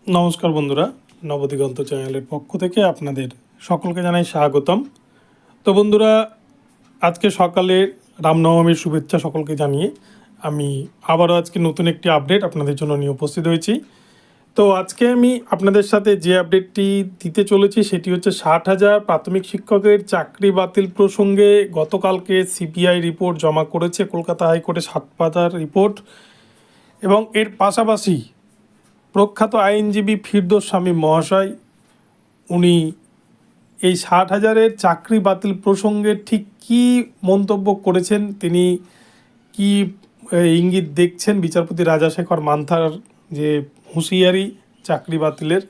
নমস্কার বন্ধুরা, নবদিগন্ত চ্যানেলের পক্ষ থেকে আপনাদের সকলকে জানাই স্বাগতম। তো বন্ধুরা, আজকে সকালে রামনবমীর শুভেচ্ছা সকলকে জানিয়ে আমি আবারও আজকে নতুন একটি আপডেট আপনাদের জন্য নিয়ে উপস্থিত হয়েছি। তো আজকে আমি আপনাদের সাথে যে আপডেটটি দিতে চলেছি সেটি হচ্ছে 60,000 প্রাথমিক শিক্ষকের চাকরি বাতিল প্রসঙ্গে গতকালকে সিবিআই রিপোর্ট জমা করেছে কলকাতা হাইকোর্টে 7 পাতার রিপোর্ট। এবং এর পাশাপাশি প্রখ্যাত আইনজীবী ফিরদৌস শামীম মহাশয় উনি এই 60,000-এর চাকরি বাতিল প্রসঙ্গে ঠিক কী মন্তব্য করেছেন, তিনি কি ইঙ্গিত দেখছেন বিচারপতি রাজাশেখর মান্থার যে হুঁশিয়ারি চাকরি বাতিলের,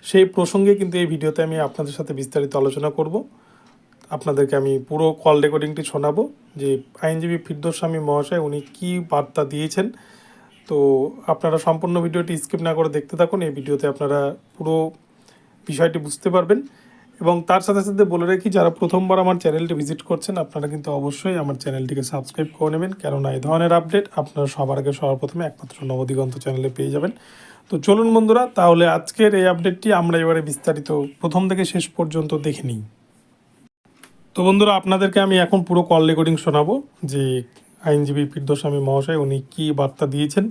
সেই প্রসঙ্গে কিন্তু এই ভিডিওতে আমি আপনাদের সাথে বিস্তারিত আলোচনা করব। আপনাদেরকে আমি পুরো কল রেকর্ডিংটি শোনাবো যে আইনজীবী ফিরদৌস শামীম মহাশয় উনি কী বার্তা দিয়েছেন। তো আপনারা সম্পূর্ণ ভিডিওটি স্কিপ না করে দেখতে থাকুন। এই ভিডিওতে আপনারা পুরো বিষয়টি বুঝতে পারবেন। এবং তার সাথে সাথে বলে রাখি, যারা প্রথমবার আমার চ্যানেলটি ভিজিট করছেন আপনারা কিন্তু অবশ্যই আমার চ্যানেলটিকে সাবস্ক্রাইব করে নেবেন, কেননা এই ধরনের আপডেট আপনারা সবার আগে সবার প্রথমে একমাত্র নবদিগন্ত চ্যানেলে পেয়ে যাবেন। তো চলুন বন্ধুরা, তাহলে আজকের এই আপডেটটি আমরা এবারে বিস্তারিত প্রথম থেকে শেষ পর্যন্ত দেখে নিই। তো বন্ধুরা, আপনাদেরকে আমি এখন পুরো কল রেকর্ডিং শোনাবো যে আইনজীবী ফিরদৌস শামীম মহাশয় উনি কী বার্তা দিয়েছেন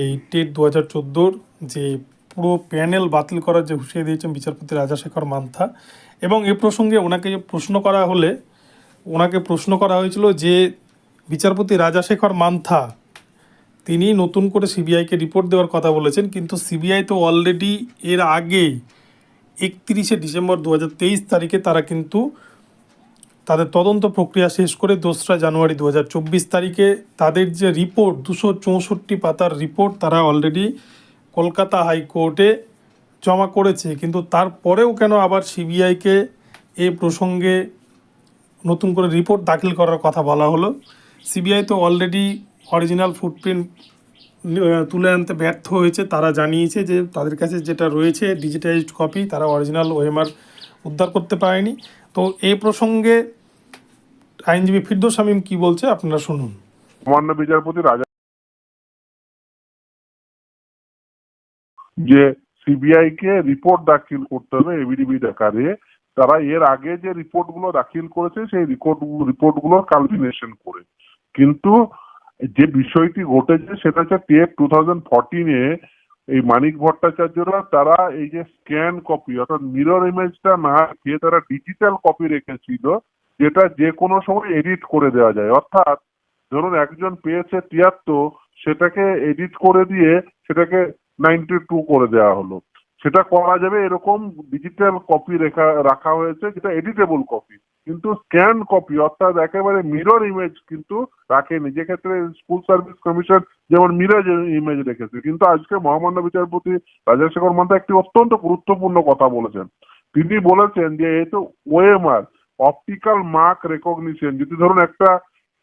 এই টেট 2014 যে পুরো প্যানেল বাতিল করার যে হুঁশিয়ারি দিয়েছেন বিচারপতি রাজাশেখর মান্থা। এবং এ প্রসঙ্গে ওনাকে প্রশ্ন করা হয়েছিল যে বিচারপতি রাজাশেখর মান্থা তিনি নতুন করে সিবিআইকে রিপোর্ট দেওয়ার কথা বলেছেন, কিন্তু সিবিআই তো অলরেডি এর আগে 31শে ডিসেম্বর 2023 তারিখে তারা কিন্তু তাদের তদন্ত প্রক্রিয়া শেষ করে 2রা জানুয়ারি 2024 তারিখে তাদের যে রিপোর্ট 264 পাতার রিপোর্ট তারা অলরেডি কলকাতা হাইকোর্টে জমা করেছে। কিন্তু তারপরেও কেন আবার সিবিআইকে এই প্রসঙ্গে নতুন করে রিপোর্ট দাখিল করার কথা বলা হলো? সিবিআই তো অলরেডি অরিজিনাল ফুটপ্রিন্ট তুলে আনতে ব্যর্থ হয়েছে। তারা জানিয়েছে যে তাদের কাছে যেটা রয়েছে ডিজিটাইজড কপি, তারা অরিজিনাল ওএমআর উদ্ধার করতে পারেনি। তো এই প্রসঙ্গে আইনজীবী ফিরদৌস শামীম কি বলছে আপনারা শুনুন। মহামান্য বিচারপতি রাজা যে সিবিআই কে রিপোর্ট দাখিল করতে হবে এবিডিবি আকারে, তারা এর আগে যে রিপোর্ট গুলো দাখিল করেছে সেই রিপোর্ট গুলো কালমিনেশন করে, কিন্তু যে বিষয়টি ঘটেছে সেটা হচ্ছে টেট 2014-এ এই মানিক ভট্টাচার্যরা তারা এই যে স্ক্যান কপি অর্থাৎ মিরর ইমেজটা না রেখে তারা ডিজিটাল কপি রেখেছিল, যেটা যে কোনো সময় এডিট করে দেওয়া যায়। অর্থাৎ ধরুন একজন পেয়েছে 73, সেটাকে এডিট করে দিয়ে সেটাকে 92 করে দেওয়া হলো, সেটা করা যাবে। এরকম ডিজিটাল কপি রাখা হয়েছে যেটা এডিটেবল কপি, কিন্তু স্ক্যান কপি অর্থাৎ একেবারে মিরর ইমেজ কিন্তু রাখেনি, যে ক্ষেত্রে স্কুল সার্ভিস কমিশন যেমন মিরর ইমেজ রেখেছে। কিন্তু আজকে মহামান্য বিচারপতি রাজাশেখর মান্থা একটি অত্যন্ত গুরুত্বপূর্ণ কথা বলেছেন। তিনি বলেছেন যে এই তো ওএমআর অপটিক্যাল মার্ক রেকগনিশন, যদি ধরুন একটা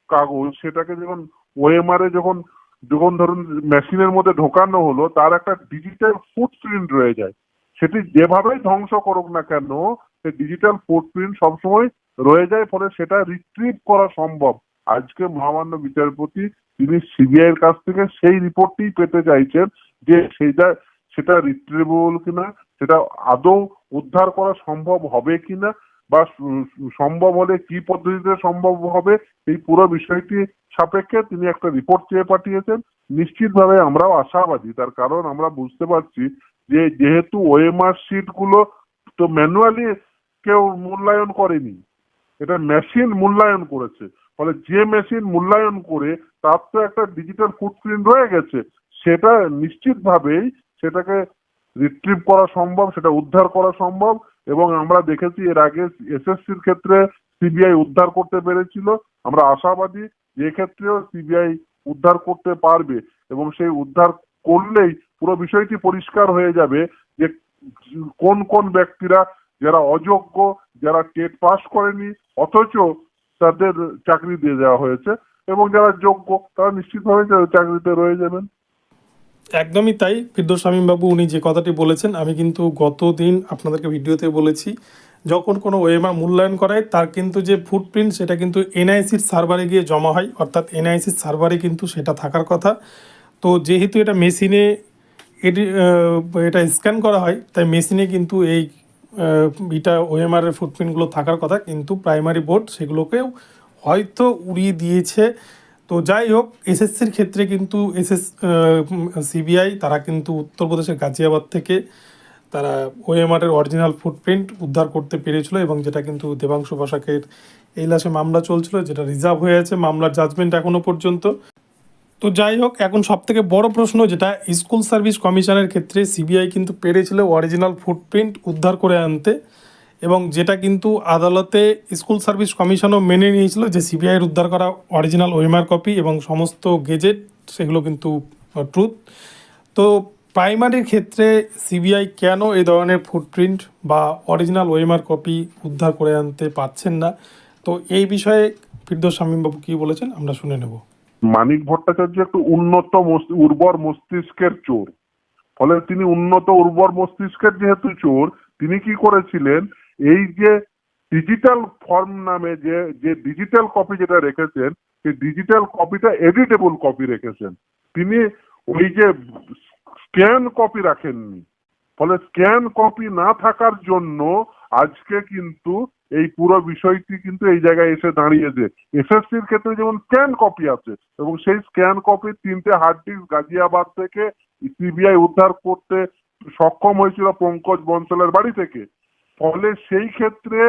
কাগজ সেটাকে যখন ওএমআর এ যখন যখন ধরুন মেশিনের মধ্যে ঢোকানো হলো, তার একটা ডিজিটাল ফুটপ্রিন্ট রয়ে যায়। সেটি যেভাবেই ধ্বংস করুক না কেন সেই ডিজিটাল ফুটপ্রিন্ট সবসময় রয়ে যায়, ফলে সেটা রিট্রিভ করা সম্ভব। আজকে মহামান্য বিচারপতি তিনি সিবিআই এর কাছ থেকে সেই রিপোর্টটি পেতে চাইছেন যে সেটা রিট্রিভেবল কিনা, সেটা আদৌ উদ্ধার করা সম্ভব হবে কিনা, বা সম্ভব হলে কি পদ্ধতিতে সম্ভব হবে, এই পুরো বিষয়টি সাপেক্ষে তিনি একটা রিপোর্ট চেয়ে পাঠিয়েছেন। নিশ্চিতভাবে আমরাও আশাবাদী, তার কারণ আমরা বুঝতে পারছি যে যেহেতু ওএমআর শিট গুলো তো ম্যানুয়ালি কেউ মূল্যায়ন করেনি, এটা মেশিন মূল্যায়ন করেছে, ফলে যে মেশিন মূল্যায়ন করে তার তো একটা ডিজিটাল ফুটপ্রিন্ট রয়ে গেছে, সেটা নিশ্চিতভাবেই সেটাকে রিট্রিভ করা সম্ভব, সেটা উদ্ধার করা সম্ভব। এবং আমরা দেখেছি এর আগে এসএসসির ক্ষেত্রে সিবিআই উদ্ধার করতে পেরেছিল, আমরা আশাবাদী যে ক্ষেত্রেও সিবিআই উদ্ধার করতে পারবে, এবং সেই উদ্ধার করলেই পুরো বিষয়টি পরিষ্কার হয়ে যাবে যে কোন কোন ব্যক্তিরা যারা অযোগ্য, যারা টেট পাস করেনি অথচ তাদের চাকরি দিয়ে দেওয়া হয়েছে, এবং যারা যোগ্য তারা নিশ্চিতভাবে চাকরিতে রয়ে যাবেন। একদমই তাই। ফিরদৌস শামীম বাবু উনি যে কথাটি বলেছেন আমি কিন্তু গত দিন আপনাদেরকে ভিডিওতে বলেছি, যখন কোনো ওএমআর মূল্যায়ন করায় তার কিন্তু যে ফুটপ্রিন্ট সেটা কিন্তু এনআইসির সার্ভারে গিয়ে জমা হয়, অর্থাৎ এনআইসির সার্ভারে কিন্তু সেটা থাকার কথা। তো যেহেতু এটা মেশিনে এটা স্ক্যান করা হয়, তাই মেশিনে কিন্তু এই এটা ওএমআরের ফুটপ্রিন্টগুলো থাকার কথা, কিন্তু প্রাইমারি বোর্ড সেগুলোকেও হয়তো উড়িয়ে দিয়েছে। তো যাই হোক, এসএসসির ক্ষেত্রে কিন্তু সিবিআই তারা কিন্তু উত্তরপ্রদেশের গাজিয়াবাদ থেকে তারা ওএমআরের অরিজিনাল ফুটপ্রিন্ট উদ্ধার করতে পেরেছিল, এবং যেটা কিন্তু দেবাংশু বসাকের এই লাশে মামলা চলছিল, যেটা রিজার্ভ হয়ে আছে, মামলার জাজমেন্ট এখনও পর্যন্ত। তো যাই হোক, এখন সবথেকে বড় প্রশ্ন যেটা, স্কুল সার্ভিস কমিশনের ক্ষেত্রে সিবিআই কিন্তু পেরেছিল অরিজিনাল ফুটপ্রিন্ট উদ্ধার করে আনতে, এবং যেটা কিন্তু আদালতে স্কুল সার্ভিস কমিশনও মেনে নিয়েছিল যে সিবিআইয়ের উদ্ধার করা অরিজিনাল ওএমআর কপি এবং সমস্ত গেজেট সেগুলো কিন্তু ট্রুথ। তো প্রাইমারির ক্ষেত্রে সিবিআই কেন এই ধরনের ফুটপ্রিন্ট বা অরিজিনাল ওএমআর কপি উদ্ধার করে আনতে পারছেন না, তো এই বিষয়ে ফিরদৌস শামীমবাবু কী বলেছেন আমরা শুনে নেব। মানিক ভট্টাচার্য একটু উর্বর মস্তিষ্কের চোর, ফলে তিনি উন্নত উর্বর মস্তিষ্কের যেহেতু চোর, তিনি কি করেছিলেন, এই যে ডিজিটাল ফর্ম নামে যে ডিজিটাল কপি যেটা রেখেছেন, সেই ডিজিটাল কপিটা এডিটেবল কপি রেখেছেন। তিনি ওই যে স্ক্যান কপি রাখেননি, ফলে স্ক্যান কপি না থাকার জন্য আজকে কিন্তু এই পুরো বিষয়টি কিন্তু এই জায়গায় এসে দাঁড়িয়েছে। এসএসসির ক্ষেত্রে যেমন স্ক্যান কপি আছে, এবং সেই স্ক্যান কপির 3টে হার্ড ডিস্ক গাজিয়াবাদ থেকে সিবিআই উদ্ধার করতে সক্ষম হয়েছিল পঙ্কজ বনসলের বাড়ি থেকে। ফলে সেই ক্ষেত্রে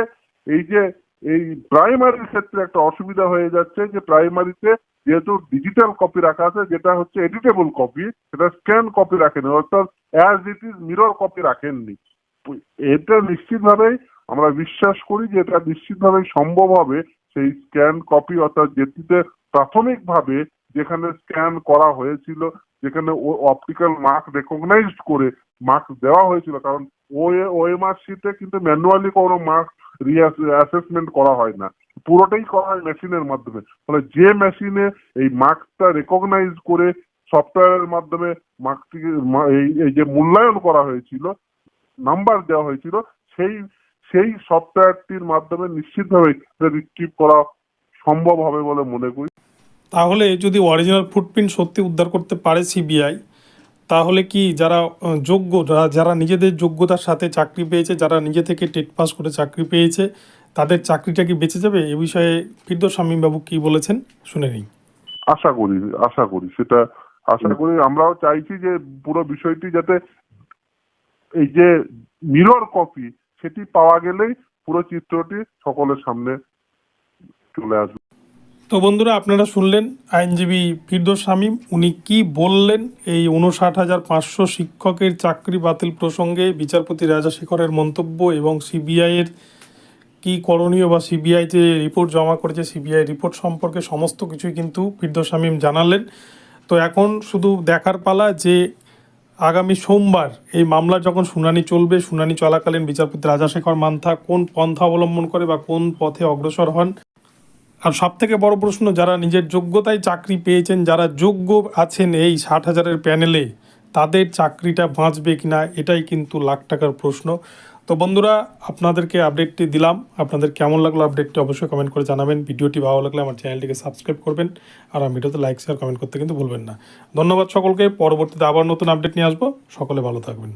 এই প্রাইমারির ক্ষেত্রে একটা অসুবিধা হয়ে যাচ্ছে, যে প্রাইমারিতে যেহেতু ডিজিটাল কপি রাখা আছে, যেটা হচ্ছে এডিটেবল কপি, সেটা স্ক্যান কপি রাখেনি, অর্থাৎ as it is mirror copy রাখেননি। এটা নিশ্চিতভাবেই আমরা বিশ্বাস করি যে এটা নিশ্চিতভাবেই সম্ভব হবে সেই স্ক্যান কপি, অর্থাৎ যেটিতে প্রাথমিকভাবে যেখানে স্ক্যান করা হয়েছিল, যেখানে অপটিক্যাল মার্ক রেকগনাইজড করে মার্ক দেওয়া হয়েছিল, কারণ ওএমআর শিটে কিন্তু ম্যানুয়ালি কোনো মার্ক অ্যাসেসমেন্ট করা হয় না, পুরোটাই করা হয় মেশিনের মাধ্যমে। ফলে যে মেশিনে এই মার্কটা রেকগনাইজ করে সফটওয়্যারের মাধ্যমে মার্কটিকে এই যে মূল্যায়ন করা হয়েছিল, নাম্বার দেওয়া হয়েছিল, সেই সফটওয়্যারটির মাধ্যমে নিশ্চিতভাবে রিট্রিভ করা সম্ভব হবে বলে মনে করি। তাহলে যদি অরিজিনাল ফুটপ্রিন্ট সত্যি উদ্ধার করতে পারে সিবিআই, তাহলে কি যারা যোগ্য, যারা নিজেদের যোগ্যতার সাথে চাকরি পেয়েছে, যারা নিজে থেকে টেট পাস করে চাকরি পেয়েছে, তাদের চাকরিটা কি বেঁচে যাবে? এ বিষয়ে ফিরদৌস শামীমবাবু কী বলেছেন শুনে নিই। আশা করি সেটা আশা করি। আমরাও চাইছি যে পুরো বিষয়টি যাতে এই যে মিরর কপি সেটি পাওয়া গেলেই পুরো চিত্রটি সকলের সামনে চলে আসবে। তো বন্ধুরা, আপনারা শুনলেন আইনজীবী ফিরদৌস শামীম উনি কি বললেন এই 59,500 শিক্ষকের চাকরি বাতিল প্রসঙ্গে, বিচারপতি রাজাশেখরের মন্তব্য এবং সিবিআইয়ের কি করণীয়, বা সিবিআই যে রিপোর্ট জমা করেছে সিবিআই রিপোর্ট সম্পর্কে সমস্ত কিছুই কিন্তু ফিরদৌস শামীম জানালেন। তো এখন শুধু দেখার পালা যে আগামী সোমবার এই মামলার যখন শুনানি চলবে, শুনানি চলাকালীন বিচারপতি রাজাশেখর মান্থা কোন পন্থা অবলম্বন করে বা কোন পথে অগ্রসর হন। আর সবথেকে বড় প্রশ্ন, যারা নিজের যোগ্যতায় চাকরি পেয়েছেন, যারা যোগ্য আছেন এই 60,000-এর প্যানেলে, তাদের চাকরিটা বাঁচবে কিনা, এটাই কিন্তু লাখ টাকার প্রশ্ন। তো বন্ধুরা, আপনাদেরকে আপডেটটি দিলাম। আপনাদের কেমন লাগলো আপডেটটি অবশ্যই কমেন্ট করে জানাবেন। ভিডিওটি ভালো লাগলে আমার চ্যানেলটিকে সাবস্ক্রাইব করবেন, আর আমার ভিডিওতে লাইক শেয়ার কমেন্ট করতে কিন্তু ভুলবেন না। ধন্যবাদ সকলকে। পরবর্তীতে আবার নতুন আপডেট নিয়ে আসবো। সকলে ভালো থাকবেন।